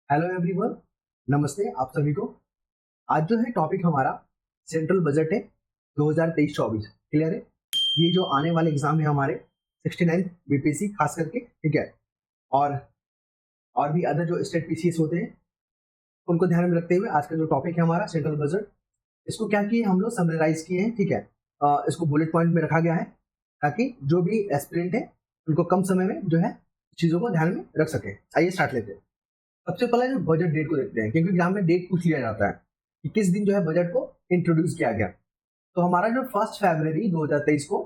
Hello everyone, नमस्ते आप सभी को। आज जो है टॉपिक हमारा सेंट्रल बजट है 2023-24। क्लियर है? ये जो आने वाले एग्जाम है हमारे 69 बीपीएससी खास करके, ठीक है, और भी अदर जो स्टेट पीसीएस होते हैं उनको ध्यान में रखते हुए आज का जो टॉपिक है हमारा सेंट्रल बजट, इसको क्या किए हम लोग समराइज किए हैं, ठीक है। इसको बुलेट पॉइंट में रखा गया है ताकि जो भी एस्पिरेंट है उनको कम समय में जो है चीज़ों को ध्यान में रख सके। आइए स्टार्ट लेते हैं। सबसे पहले जो बजट डेट को देखते हैं, क्योंकि एग्जाम में डेट पूछ लिया जाता है कि किस दिन जो है बजट को इंट्रोड्यूस किया गया। तो हमारा जो 1 फरवरी 2023 को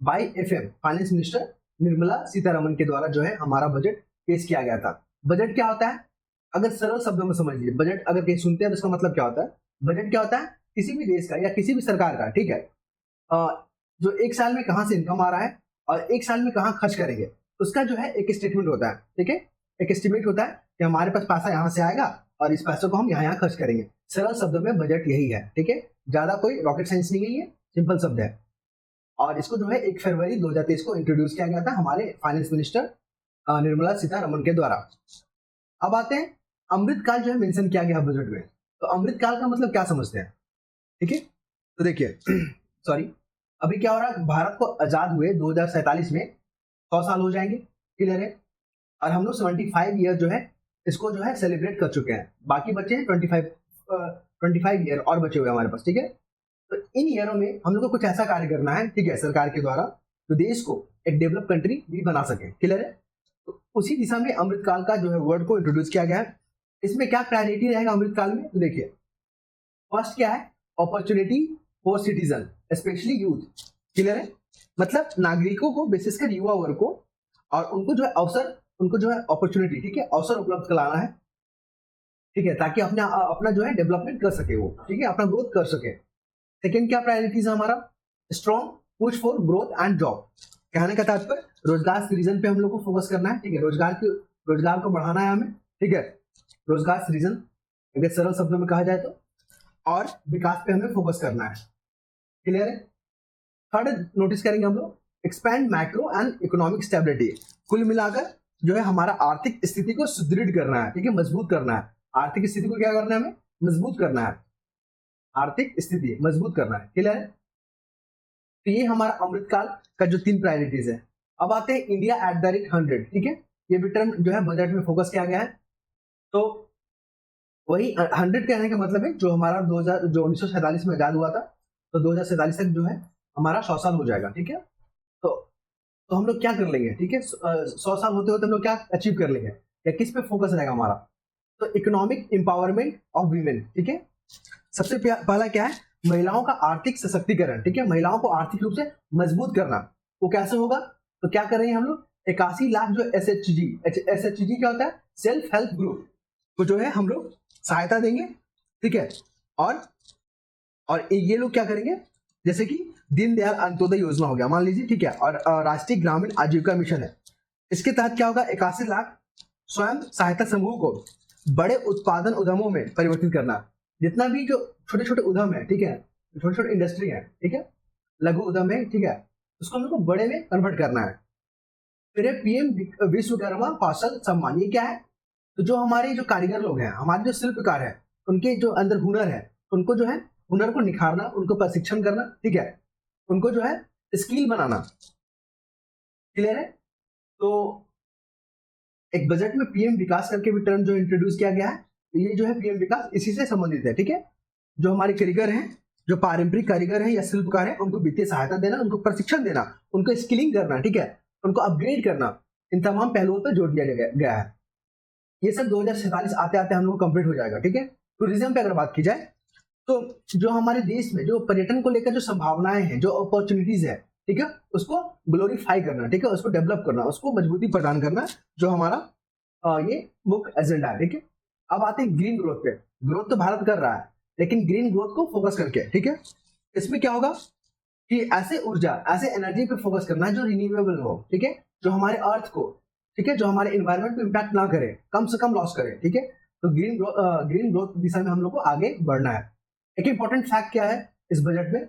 by FM finance minister Nirmala Sitharaman के द्वारा जो है हमारा बजट पेश किया गया था। बजट क्या होता है, अगर सरल शब्दों में समझ लीजिए, बजट अगर कहीं सुनते हैं तो इसका मतलब क्या होता है। बजट क्या होता है, किसी भी देश का या किसी भी सरकार का, ठीक है, जो एक साल में कहाँ से इनकम आ रहा है और एक साल में कहाँ खर्च करेंगे, उसका जो है एक स्टेटमेंट होता है, ठीक है, एक एस्टिमेट होता है कि हमारे पास पैसा यहाँ से आएगा और इस पैसे को हम यहाँ यहाँ खर्च करेंगे। सरल शब्दों में बजट यही है, ठीक है, ज्यादा कोई रॉकेट साइंस नहीं है, सिंपल शब्द है। और इसको जो है 1 फरवरी 2023 को इंट्रोड्यूस किया गया था हमारे फाइनेंस मिनिस्टर निर्मला सीतारमन के द्वारा। अब आते हैं अमृतकाल जो है मेंशन किया गया बजट में। तो अमृतकाल का मतलब क्या समझते हैं, ठीक है। तो देखिए सॉरी, अभी क्या हो रहा है, भारत को आजाद हुए 2047 में 100 साल हो जाएंगे, क्लियर है। और हम लोग 75 ईयर जो है इसको जो है सेलिब्रेट कर चुके हैं, बाकी बचे हैं 25 ईयर और बचे हुए हमारे पास, ठीक है। तो इन ईयरों में हम लोग को कुछ ऐसा कार्य करना है, ठीक है, सरकार के द्वारा, तो देश को एक डेवलप कंट्री भी बना सके, क्लियर है। तो उसी दिशा में अमृतकाल का जो है वर्ड को इंट्रोड्यूस किया गया है। इसमें क्या प्रायोरिटी रहेगा अमृतकाल में, तो देखिए फर्स्ट क्या है, opportunity for citizen specially youth, clear है। मतलब नागरिकों को, विशेषकर युवा वर्ग को, और उनको जो है अवसर, उनको जो है अपॉर्चुनिटी, ठीक है, अवसर उपलब्ध कराना है, ठीक है, ताकि अपना जो है डेवलपमेंट कर सके वो, ठीक है, अपना ग्रोथ कर सके। सेकेंड क्या प्रायोरिटीज है हमारा, strong push for growth and job. कहने का तात्पर्य रोजगार सृजन पे हम लोग को फोकस करना है, ठीक है, रोजगार को बढ़ाना है हमें, ठीक है, रोजगार सृजन अगर सरल शब्दों में कहा जाए तो, और विकास पे हमें फोकस करना है, क्लियर है। थर्ड नोटिस करेंगे हम लोग expand macro and economic stability. कुल मिलाकर जो है हमारा आर्थिक स्थिति को सुदृढ़ करना है, ठीक है, मजबूत करना है। आर्थिक स्थिति को क्या करना है, हमें मजबूत करना है, आर्थिक स्थिति मजबूत करना है, क्लियर है। तो ये हमारा अमृतकाल का जो 3 प्रायोरिटीज है। अब आते हैं इंडिया एट द रेट 100, ठीक है, ये भी टर्म जो है बजट में फोकस किया गया है। तो वही 100 कहने का मतलब है जो हमारा 1947 में आजाद हुआ था, तो 2047 तक जो है हमारा 100 साल हो जाएगा, ठीक है। तो हम लोग क्या कर लेंगे, ठीक है, 100 साल होते होते हम लोग क्या अचीव कर लेंगे, या किस पे फोकस रहेगा हमारा, तो इकोनॉमिक एम्पावरमेंट ऑफ वीमेन, ठीक है। सबसे पहला क्या है, महिलाओं का आर्थिक सशक्तिकरण, ठीक है, महिलाओं को आर्थिक रूप से मजबूत करना। वो कैसे होगा, तो क्या कर रहे हैं हम लोग, 81 लाख जो एसएचजी क्या होता है, सेल्फ हेल्प ग्रुप को जो है हम लोग सहायता देंगे, ठीक है। और ये लोग क्या करेंगे, जैसे कि दीनदयाल अंत्योदय योजना हो गया मान लीजिए, ठीक है, और राष्ट्रीय ग्रामीण आजीविका मिशन है, इसके तहत क्या होगा, 81 लाख स्वयं सहायता समूह को बड़े उत्पादन उद्यमों में परिवर्तित करना। जितना भी जो छोटे छोटे उद्यम है, ठीक है, छोटे छोटे इंडस्ट्री है, ठीक है, लघु उद्यम है, ठीक है, उसको हम लोग को बड़े में कन्वर्ट करना है। फिर पीएम विश्वकर्मा कौशल सम्मान, ये क्या है, तो जो हमारे जो कारीगर लोग हैं, हमारे जो शिल्पकार है, उनके जो अंदर हुनर है, उनको जो है हुनर को निखारना, उनको प्रशिक्षण करना, ठीक है, उनको जो है स्किल बनाना, क्लियर है। तो एक बजट में पीएम विकास करके भी टर्म जो इंट्रोड्यूस किया गया है, तो ये जो है पीएम विकास इसी से संबंधित है, ठीक है। जो हमारे कारीगर हैं, जो पारंपरिक कारीगर हैं या शिल्पकार हैं, उनको वित्तीय सहायता देना, उनको प्रशिक्षण देना, उनको स्किलिंग करना, ठीक है, उनको अपग्रेड करना, इन तमाम पहलुओं पर जोर दिया गया है। ये सब 2047 आते आते हम लोग कंप्लीट हो जाएगा, ठीक है। टूरिज्म पे अगर बात की जाए, तो जो हमारे देश में जो पर्यटन को लेकर जो संभावनाएं हैं, जो अपॉर्चुनिटीज है, ठीक है, उसको ग्लोरीफाई करना, ठीक है, उसको डेवलप करना, उसको मजबूती प्रदान करना, जो हमारा ये मुख्य एजेंडा है, ठीक है। अब आते हैं ग्रीन ग्रोथ पे। ग्रोथ तो भारत कर रहा है, लेकिन ग्रीन ग्रोथ को फोकस करके, ठीक है, इसमें क्या होगा कि ऐसे ऊर्जा, ऐसे एनर्जी पे फोकस करना है जो रिन्यूएबल हो, ठीक है, जो हमारे अर्थ को, ठीक है, जो हमारे इन्वायरमेंट पे इम्पैक्ट ना करे, कम से कम लॉस करे, ठीक है। तो ग्रीन ग्रोथ दिशा में हम लोग को आगे बढ़ना है। एक इंपॉर्टेंट फैक्ट क्या है इस बजट में,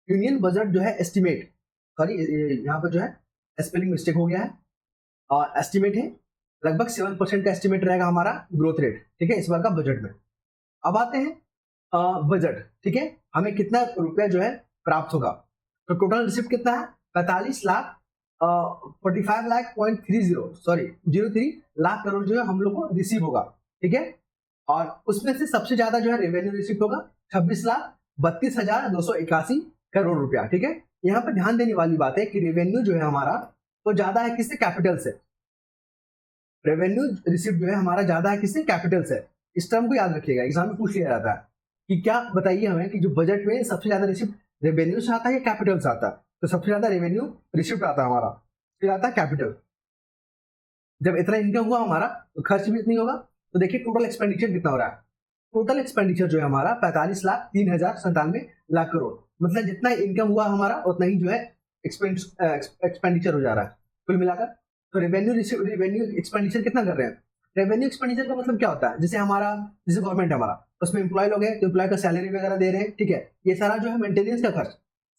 यूनियन बजट जो है एस्टिमेट, सॉरी यहाँ पर जो है स्पेलिंग मिस्टेक हो गया है, और एस्टिमेट है लगभग 7% का एस्टिमेट रहेगा हमारा ग्रोथ रेट, ठीक है, इस बार का बजट में। अब आते हैं बजट, ठीक है, हमें कितना रुपया जो है प्राप्त होगा। तो टोटल रिसिप्ट कितना है, 45,45,30 लाख करोड़ जो है हम लोग को रिसीव होगा, ठीक है। और उसमें से सबसे ज्यादा जो है रेवेन्यू रिसिप्ट होगा 26,32,281 करोड़ रुपया, ठीक है। यहाँ पे ध्यान देने वाली बात है कि रेवेन्यू जो है हमारा वो ज्यादा है किससे, कैपिटल से। रेवेन्यू रिसिप्ट जो है हमारा ज्यादा है किससे, कैपिटल से। इस टर्म को याद रखिएगा, एग्जाम में पूछ लिया जाता है कि क्या बताइए हमें कि जो बजट में सबसे ज्यादा रिसिप्ट रेवेन्यू से आता है या कैपिटल से आता है। तो सबसे ज्यादा रेवेन्यू रिसिप्ट आता है हमारा, फिर आता है कैपिटल। जब इतना इनकम हुआ हमारा तो खर्च भी इतनी होगा। तो देखिए टोटल एक्सपेंडिचर कितना हो रहा है। टोटल एक्सपेंडिचर जो है हमारा 45,03,97 लाख करोड़, मतलब जितना इनकम हुआ हमारा उतना ही जो है एक्सपेंडिचर हो जा रहा है कुल मिलाकर। तो रेवेन्यू एक्सपेंडिचर कितना कर रहे हैं। रेवेन्यू एक्सपेंडिचर का मतलब क्या होता है, जैसे गवर्नमेंट है हमारा, उसमें एम्प्लॉय लोग हैं तो एम्प्लॉय का सैलरी वगैरह दे रहे हैं, ठीक है, ये सारा जो है मेंटेनेंस का खर्च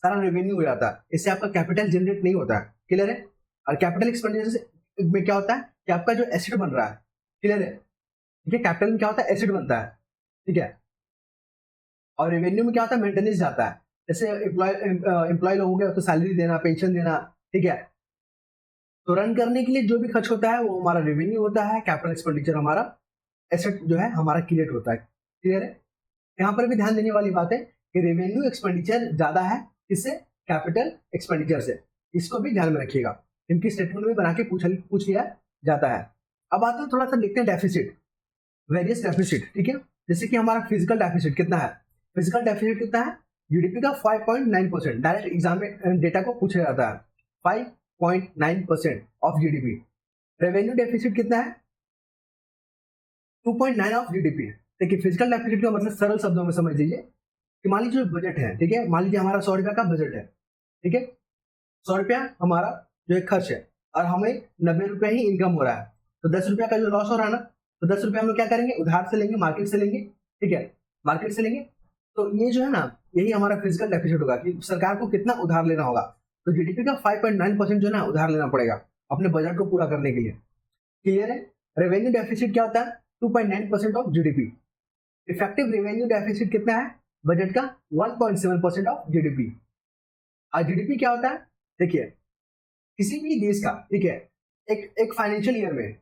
सारा रेवेन्यू हो जाता है। इससे आपका कैपिटल जनरेट नहीं होता है, क्लियर है। और कैपिटल एक्सपेंडिचर में क्या होता है कि आपका जो एसेट बन रहा है, क्लियर है, ठीक है। कैपिटल में क्या होता है, एसेट बनता है, ठीक है। और रेवेन्यू में क्या होता है, मेंटेनेंस जाता है, जैसे एम्प्लॉय लोग हो गए तो सैलरी देना, पेंशन देना, ठीक है। तो रन करने के लिए जो भी खर्च होता है वो हमारा रेवेन्यू होता है। कैपिटल एक्सपेंडिचर हमारा एसेट जो है हमारा क्रिएट होता है, क्लियर है। यहाँ पर भी ध्यान देने वाली बात है कि रेवेन्यू एक्सपेंडिचर ज्यादा है किससे, कैपिटल एक्सपेंडिचर से। इसको भी ध्यान में रखिएगा, इनकी स्टेटमेंट में बना के पूछ लिया जाता है। अब आते हैं थोड़ा सा देखते हैं डेफिसिट, वेरियस डेफिसिट, ठीक है। जैसे कि हमारा फिजिकल डेफिसिट कितना है, फिजिकल डेफिसिट कितना है, जीडीपी का 5.9%, डायरेक्ट एग्जाम में डेटा को पूछा जाता है, 5.9% ऑफ जीडीपी। रेवेन्यू डेफिसिट कितना है, 2.9 ऑफ जीडीपी। देखिए फिजिकल डेफिसिट का मतलब सरल शब्दों में समझ लीजिए कि मान लीजिए बजट है, ठीक है, मान लीजिए हमारा 100 रुपया का बजट है, ठीक है, 100 रुपया हमारा जो है खर्च है और हमें 90 रुपया ही इनकम हो रहा है। तो 10 रुपया का जो लॉस हो रहा है ना, तो 10 रुपया हम लोग क्या करेंगे, उधार से लेंगे, मार्केट से लेंगे, ठीक है, मार्केट से लेंगे। तो ये जो है ना, यही हमारा फिजिकल डेफिसिट होगा कि सरकार को कितना उधार लेना होगा। तो जीडीपी का 5.9% जो है ना उधार लेना पड़ेगा अपने बजट को पूरा करने के लिए, क्लियर है। रेवेन्यू डेफिसिट क्या होता है, 2.9% of GDP. Effective revenue deficit कितना है बजट का, 1.7% ऑफ जीडीपी। और जीडीपी क्या होता है, देखिए किसी भी देश का, ठीक है, एक फाइनेंशियल ईयर में,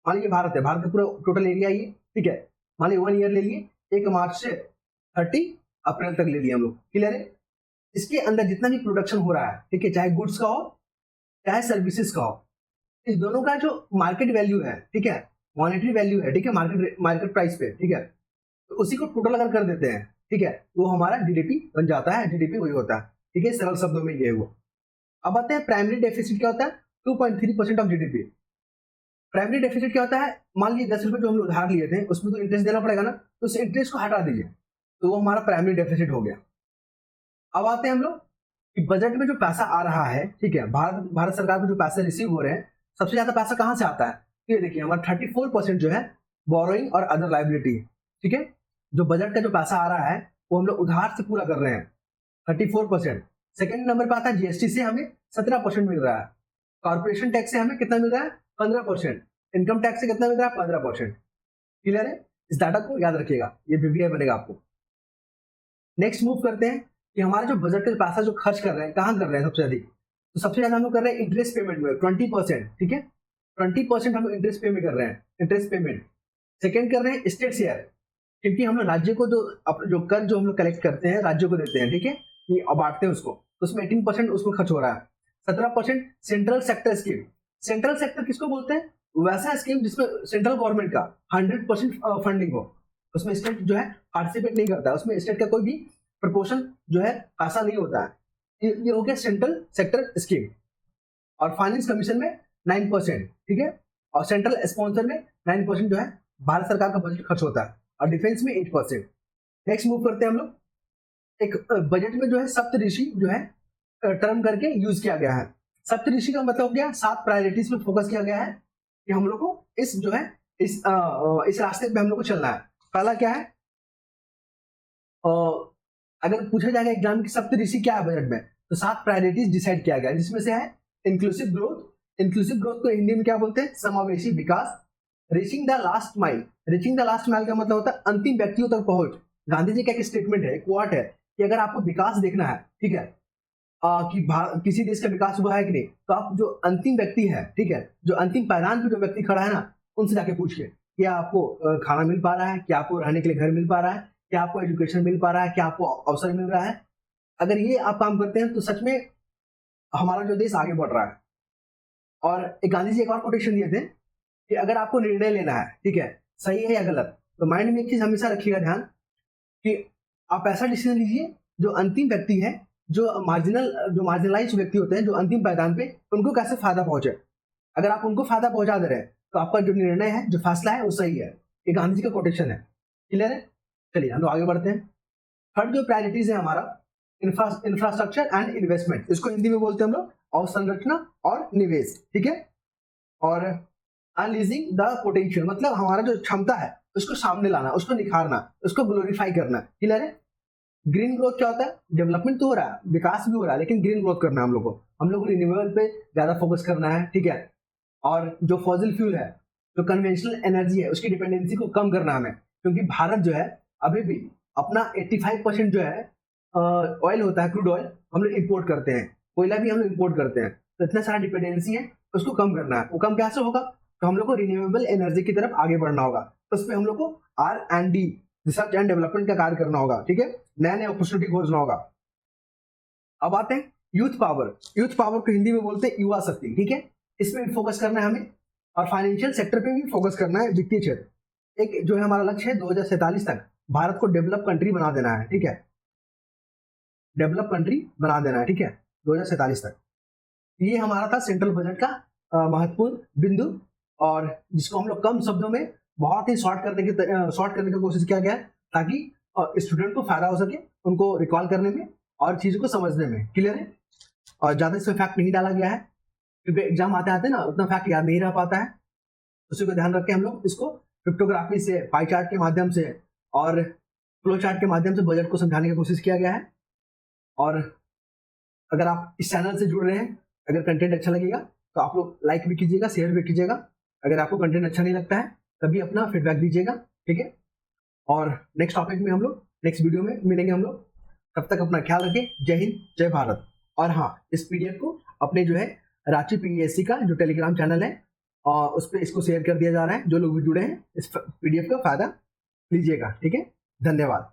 मान लीजिए भारत है, भारत का पूरा टोटल एरिया ही, ठीक है, मान लीजिए 1 ईयर ले लिए, 1 मार्च से 30 अप्रैल तक ले लिया हम लोग, क्लियर है। इसके अंदर जितना भी प्रोडक्शन हो रहा है, ठीक है, चाहे गुड्स का हो चाहे सर्विसेज का हो, इस दोनों का जो मार्केट वैल्यू है, ठीक है, मॉनेटरी वैल्यू है, ठीक है, मार्केट प्राइस पे, ठीक है, तो उसी को टोटल अगर कर देते हैं, ठीक है, वो हमारा जीडीपी बन जाता है। जीडीपी वही होता है, ठीक है, सरल शब्दों में ये वो। अब आते हैं प्राइमरी डेफिसिट क्या होता है, 2.3% ऑफ जीडीपी। प्राइमरी डेफिसिट क्या होता है, मान लीजिए 10 रुपए जो हम लोग उधार लिए थे उसमें तो इंटरेस्ट देना पड़ेगा ना, तो उस इंटरेस्ट को हटा दीजिए, तो वो हमारा प्राइमरी डेफिसिट हो गया। अब आते हैं हम लोग कि बजट में जो पैसा आ रहा है, ठीक है, भारत सरकार को जो पैसे रिसीव हो रहे हैं, सबसे ज्यादा पैसा कहाँ से आता है। तो ये देखिए हमारा 34% जो है बोरोइंग और अदर लाइबिलिटी, ठीक है, जो बजट का जो पैसा आ रहा है वो हम लोग उधार से पूरा कर रहे हैं, 34%। सेकेंड नंबर पे आता है जीएसटी से हमें 17% मिल रहा है, कॉर्पोरेशन टैक्स से हमें कितना मिल रहा है, 15%, इनकम टैक्स से कितना मिल रहा है, 15%, क्लियर है। इस डाटा को याद रखिएगा, ये बीबीआई बनेगा आपको। नेक्स्ट मूव करते हैं कि हमारा जो बजट का पैसा जो खर्च कर रहे हैं कहाँ कर रहे हैं सबसे अधिक, तो सबसे ज्यादा हम लोग कर रहे हैं इंटरेस्ट पेमेंट में 20%, ठीक है, 20% हम लोग इंटरेस्ट पेमेंट कर रहे हैं, इंटरेस्ट पेमेंट। सेकेंड कर रहे हैं स्टेट शेयर, क्योंकि हम लोग राज्य को जो कर जो हम लोग कलेक्ट करते हैं राज्य को देते हैं, ठीक है, ये बांटते हैं उसको, तो उसमें 18% उसमें खर्च हो रहा है। 17% central sector scheme. Central sector किसको बोलते हैं, वैसा स्कीम जिसमें सेंट्रल गवर्नमेंट का 100% फंडिंग हो, उसमें स्टेट जो है पार्टिसिपेट नहीं करता, उसमें स्टेट का कोई भी प्रपोर्शन जो है पैसा नहीं होता है। ये हो गया सेंट्रल सेक्टर स्कीम। और फाइनेंस कमीशन में 9%, ठीक है, और सेंट्रल स्पॉन्सर में 9% जो है भारत सरकार का बजट खर्च होता है, और डिफेंस में 8%। नेक्स्ट मूव करते हैं हम लोग, एक बजट में जो है सप्तऋषि जो है टर्म करके यूज किया गया है। सप्तऋषि का मतलब हो गया 7 प्रायोरिटीज पे फोकस किया गया है कि हम लोग को इस जो है इस रास्ते पे हम लोग को चलना है। पहला क्या है, अगर पूछा जाएगा एग्जाम की सप्तऋषि क्या है बजट में, तो 7 प्रायोरिटीज डिसाइड किया गया, जिसमें से है इंक्लूसिव ग्रोथ, इंक्लूसिव ग्रोथ को हिंदी में क्या बोलते हैं? समावेशी विकास। Reaching the last mile, reaching the last mile का मतलब होता है अंतिम व्यक्तियों तक पहुंच। गांधी जी का एक स्टेटमेंट है, क्वाट है कि अगर आपको विकास देखना है, ठीक है, कि किसी देश का विकास हुआ है कि नहीं, तो आप जो अंतिम व्यक्ति है, ठीक है, जो अंतिम पायदान पे जो व्यक्ति खड़ा है ना, उनसे जाके पूछिए क्या आपको खाना मिल पा रहा है, क्या आपको रहने के लिए घर मिल पा रहा है, क्या आपको एजुकेशन मिल पा रहा है, क्या आपको अवसर मिल रहा है। अगर ये आप काम करते हैं तो सच में हमारा जो देश आगे बढ़ रहा है। और एक गांधी जी एक और कोटेशन दिए थे कि अगर आपको निर्णय लेना है, ठीक है, सही है या गलत, तो माइंड में एक चीज हमेशा रखिएगा ध्यान कि आप ऐसा डिसीजन लीजिए जो अंतिम व्यक्ति है, जो मार्जिनलाइज व्यक्ति होते हैं, जो अंतिम पायदान पे, उनको कैसे फायदा पहुंचे। अगर आप उनको फायदा पहुंचा दे रहे हैं तो आपका जो निर्णय है, जो फैसला है, वो सही है। ये गांधी जी का कोटेशन है। क्लियर है? चलिए हम लोग आगे बढ़ते हैं। थर्ड जो प्रायोरिटीज है हमारा, इंफ्रास्ट्रक्चर एंड इन्वेस्टमेंट, इसको हिंदी में बोलते हैं हम लोग अवसंरचना और निवेश, ठीक है। और अनलीजिंग द पोटेंशियल, मतलब हमारा जो क्षमता है उसको सामने लाना, उसको निखारना, उसको ग्लोरीफाई करना। क्लियर है? ग्रीन ग्रोथ क्या होता है? डेवलपमेंट तो हो रहा है, विकास भी हो रहा है, लेकिन ग्रीन ग्रोथ करना है हम लोग को रिन्यूएबल पे ज्यादा फोकस करना है, ठीक है। और जो फॉसिल फ्यूल है, जो कन्वेंशनल एनर्जी है, उसकी डिपेंडेंसी को कम करना हमें, क्योंकि भारत जो है अभी भी अपना 85% जो है ऑयल होता है, क्रूड ऑयल, हम लोग इंपोर्ट करते हैं, कोयला भी हम लोग इंपोर्ट करते हैं। तो इतना सारा डिपेंडेंसी है, उसको कम करना है। वो कम कैसे होगा? तो हम लोग को रिन्यूएबल एनर्जी की तरफ आगे बढ़ना होगा। तो उस पर हम लोग को R&D, रिसर्च एंड डेवलपमेंट का कार्य करना होगा, ठीक है, नया नया अपॉर्चुनिटी खोजना होगा। अब आते हैं यूथ पावर। यूथ पावर को हिंदी में बोलते हैं युवा शक्ति, ठीक है। इसमें फोकस करना है हमें, और फाइनेंशियल सेक्टर पे भी फोकस करना है, वित्तीय क्षेत्र। एक जो है हमारा लक्ष्य है 2047 तक भारत को डेवलप कंट्री बना देना है, ठीक है, डेवलप कंट्री बना देना है, ठीक है, 2047 तक। ये हमारा था सेंट्रल बजट का महत्वपूर्ण बिंदु, और जिसको हम लोग कम शब्दों में बहुत ही शॉर्ट करने की कोशिश किया गया है, ताकि स्टूडेंट को फायदा हो सके उनको रिकॉल करने में और चीजों को समझने में। क्लियर है? और ज्यादा इसमें फैक्ट नहीं डाला गया है, क्योंकि एग्जाम आते आते ना उतना फैक्ट याद नहीं रह पाता है। उसी को ध्यान रख के हम लोग इसको क्रिप्टोग्राफी से, पाई चार्ट के माध्यम से और फ्लो चार्ट के माध्यम से बजट को समझाने की कोशिश किया गया है। और अगर आप इस चैनल से जुड़ रहे हैं, अगर कंटेंट अच्छा लगेगा तो आप लोग लाइक भी कीजिएगा, शेयर भी कीजिएगा। अगर आपको कंटेंट अच्छा नहीं लगता है तभी अपना फीडबैक दीजिएगा, ठीक है। और नेक्स्ट टॉपिक में हम लोग नेक्स्ट वीडियो में मिलेंगे हम लोग। तब तक अपना ख्याल रखें। जय हिंद, जय भारत। और हाँ, इस पीडीएफ को अपने जो है रांची पीएससी का जो टेलीग्राम चैनल है, और उस पर इसको शेयर कर दिया जा रहा है। जो लोग भी जुड़े हैं इस पीडीएफ का फायदा लीजिएगा, ठीक है। धन्यवाद।